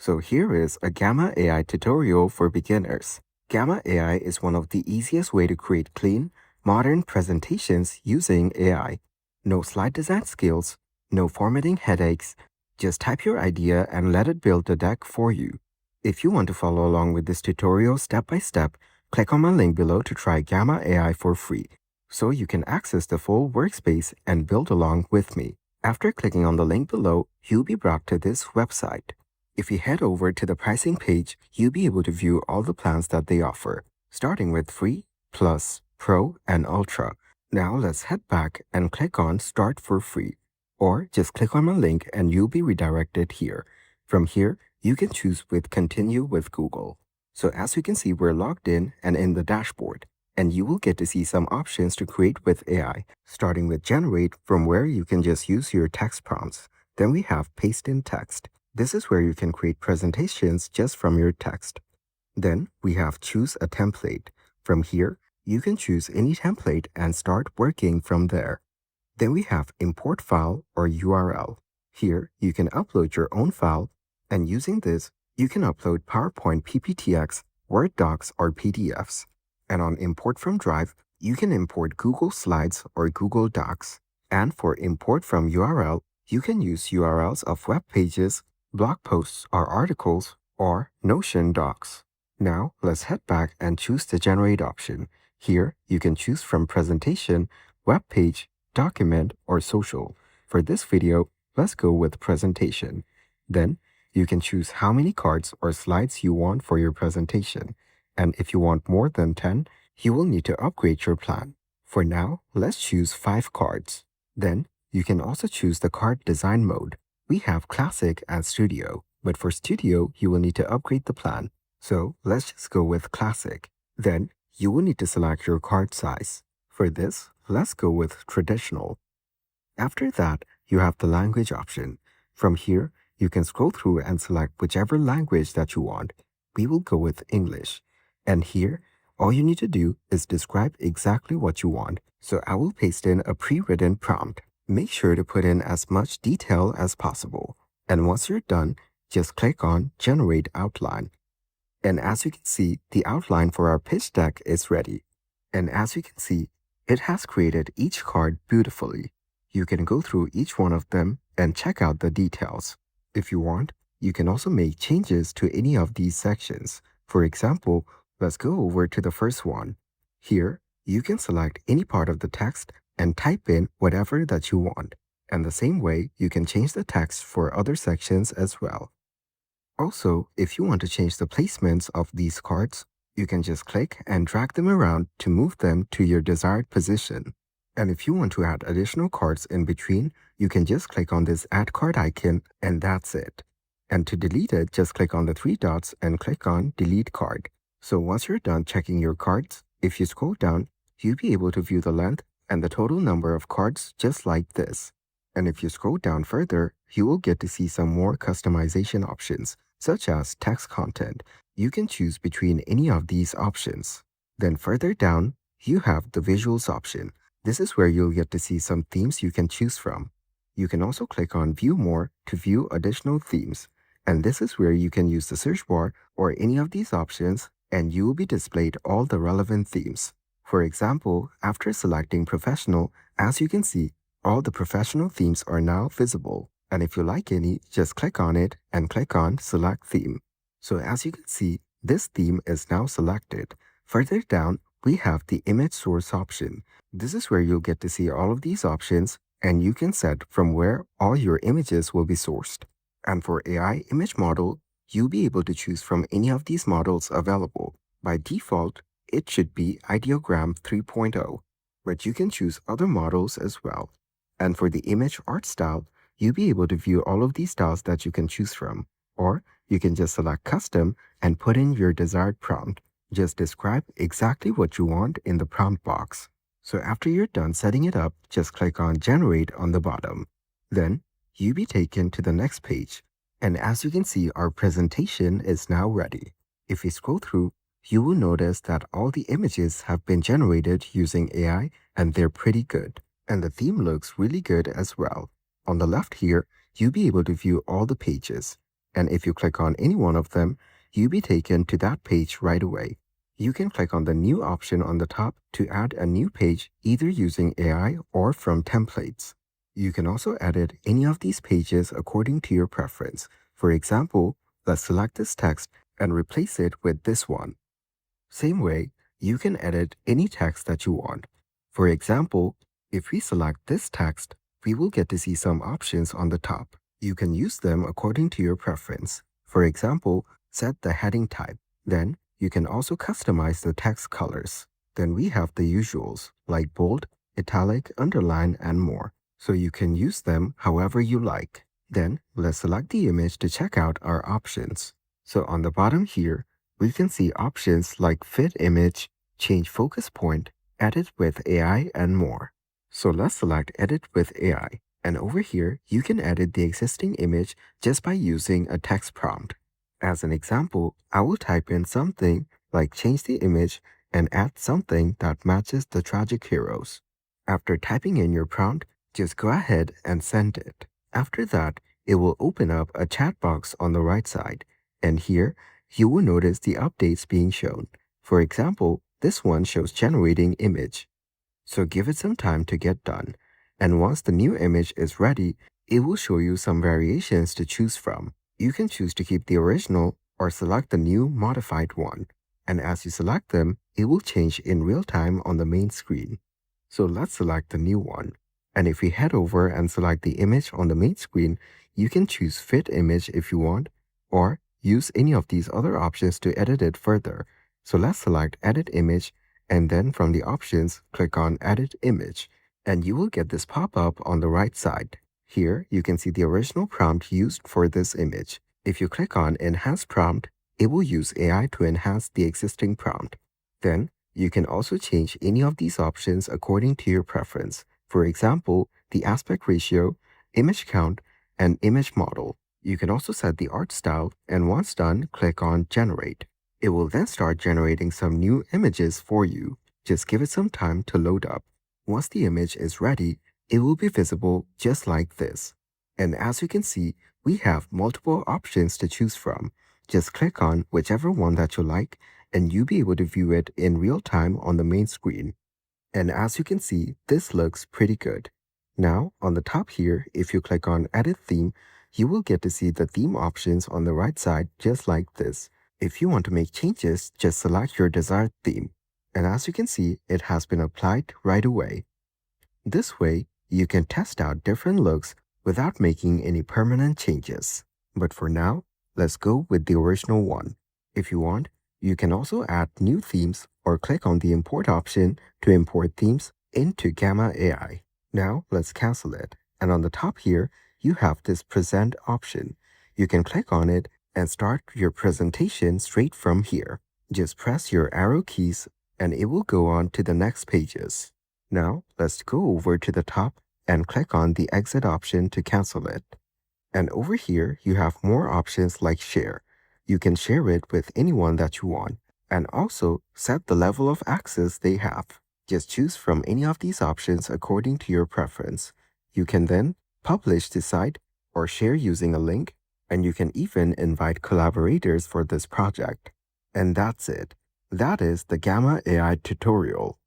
So here is a Gamma AI tutorial for beginners. Gamma AI is one of the easiest way to create clean, modern presentations using AI. No slide design skills, no formatting headaches, just type your idea and let it build the deck for you. If you want to follow along with this tutorial step by step, click on my link below to try Gamma AI for free, so you can access the full workspace and build along with me. After clicking on the link below, you'll be brought to this website. If you head over to the pricing page, you'll be able to view all the plans that they offer, starting with Free, Plus, Pro, and Ultra. Now let's head back and click on Start for Free, or just click on my link and you'll be redirected here. From here, you can choose with Continue with Google. So as you can see, we're logged in and in the dashboard, and you will get to see some options to create with AI, starting with Generate, from where you can just use your text prompts. Then we have Paste in Text. This is where you can create presentations just from your text. Then we have Choose a Template. From here, you can choose any template and start working from there. Then we have Import File or URL. Here, you can upload your own file, and using this, you can upload PowerPoint PPTX, Word docs, or PDFs. And on Import from Drive, you can import Google Slides or Google Docs. And for Import from URL, you can use URLs of web pages, blog posts or articles, or Notion docs. Now, let's head back and choose the Generate option. Here, you can choose from Presentation, Web Page, Document, or Social. For this video, let's go with Presentation. Then, you can choose how many cards or slides you want for your presentation. And if you want more than 10, you will need to upgrade your plan. For now, let's choose 5 cards. Then, you can also choose the card design mode. We have Classic and Studio, but for Studio, you will need to upgrade the plan. So let's just go with Classic. Then you will need to select your card size. For this, let's go with Traditional. After that, you have the language option. From here, you can scroll through and select whichever language that you want. We will go with English. And here, all you need to do is describe exactly what you want. So I will paste in a pre-written prompt. Make sure to put in as much detail as possible. And once you're done, just click on Generate Outline. And as you can see, the outline for our pitch deck is ready. And as you can see, it has created each card beautifully. You can go through each one of them and check out the details. If you want, you can also make changes to any of these sections. For example, let's go over to the first one. Here, you can select any part of the text and type in whatever that you want. And the same way, you can change the text for other sections as well. Also, if you want to change the placements of these cards, you can just click and drag them around to move them to your desired position. And if you want to add additional cards in between, you can just click on this Add Card icon and that's it. And to delete it, just click on the 3 dots and click on Delete Card. So once you're done checking your cards, if you scroll down, you'll be able to view the length and the total number of cards just like this. And if you scroll down further, you will get to see some more customization options, such as text content. You can choose between any of these options. Then further down, you have the visuals option. This is where you'll get to see some themes you can choose from. You can also click on View More to view additional themes. And this is where you can use the search bar or any of these options, and you will be displayed all the relevant themes. For example, after selecting Professional, as you can see, all the professional themes are now visible. And if you like any, just click on it and click on Select Theme. So as you can see, this theme is now selected. Further down, we have the Image Source option. This is where you'll get to see all of these options, and you can set from where all your images will be sourced. And for AI image model, you'll be able to choose from any of these models available. By default, it should be Ideogram 3.0, but you can choose other models as well. And for the image art style, you'll be able to view all of these styles that you can choose from. Or you can just select Custom and put in your desired prompt. Just describe exactly what you want in the prompt box. So after you're done setting it up, just click on Generate on the bottom. Then, you'll be taken to the next page. And as you can see, our presentation is now ready. If we scroll through, you will notice that all the images have been generated using AI, and they're pretty good. And the theme looks really good as well. On the left here, you'll be able to view all the pages. and if you click on any one of them, you'll be taken to that page right away. You can click on the new option on the top to add a new page either using AI or from templates. You can also edit any of these pages according to your preference. For example, let's select this text and replace it with this one. Same way, you can edit any text that you want. For example, if we select this text, we will get to see some options on the top. You can use them according to your preference. For example, set the heading type. Then, you can also customize the text colors. Then we have the usuals, like bold, italic, underline, and more. So you can use them however you like. Then, let's select the image to check out our options. So on the bottom here, we can see options like fit image, change focus point, edit with AI, and more. So let's select edit with AI. And over here, you can edit the existing image just by using a text prompt. As an example, I will type in something like change the image and add something that matches the tragic heroes. After typing in your prompt, just go ahead and send it. After that, it will open up a chat box on the right side. And here, you will notice the updates being shown. For example, this one shows generating image. So give it some time to get done. And once the new image is ready, it will show you some variations to choose from. You can choose to keep the original or select the new modified one. And as you select them, it will change in real time on the main screen. So let's select the new one. And if we head over and select the image on the main screen, you can choose fit image if you want, or use any of these other options to edit it further. So let's select edit image, and then from the options, click on edit image, and you will get this pop-up on the right side. Here, you can see the original prompt used for this image. If you click on enhance prompt, it will use AI to enhance the existing prompt. Then, you can also change any of these options according to your preference. For example, the aspect ratio, image count, and image model. You can also set the art style, and once done, click on Generate. It will then start generating some new images for you. Just give it some time to load up. Once the image is ready, it will be visible just like this. And as you can see, we have multiple options to choose from. Just click on whichever one that you like, and you'll be able to view it in real time on the main screen. And as you can see, this looks pretty good. Now, on the top here, if you click on Edit Theme, you will get to see the theme options on the right side just like this. If you want to make changes, just select your desired theme. And as you can see, it has been applied right away. This way, you can test out different looks without making any permanent changes. But for now, let's go with the original one. If you want, you can also add new themes or click on the import option to import themes into Gamma AI. Now let's cancel it. And on the top here, you have this present option. You can click on it and start your presentation straight from here. Just press your arrow keys and it will go on to the next pages. Now let's go over to the top and click on the exit option to cancel it. And over here, you have more options like share. You can share it with anyone that you want, and also set the level of access they have. Just choose from any of these options according to your preference. You can then publish the site or share using a link, and you can even invite collaborators for this project. And that's it. That is the Gamma AI tutorial.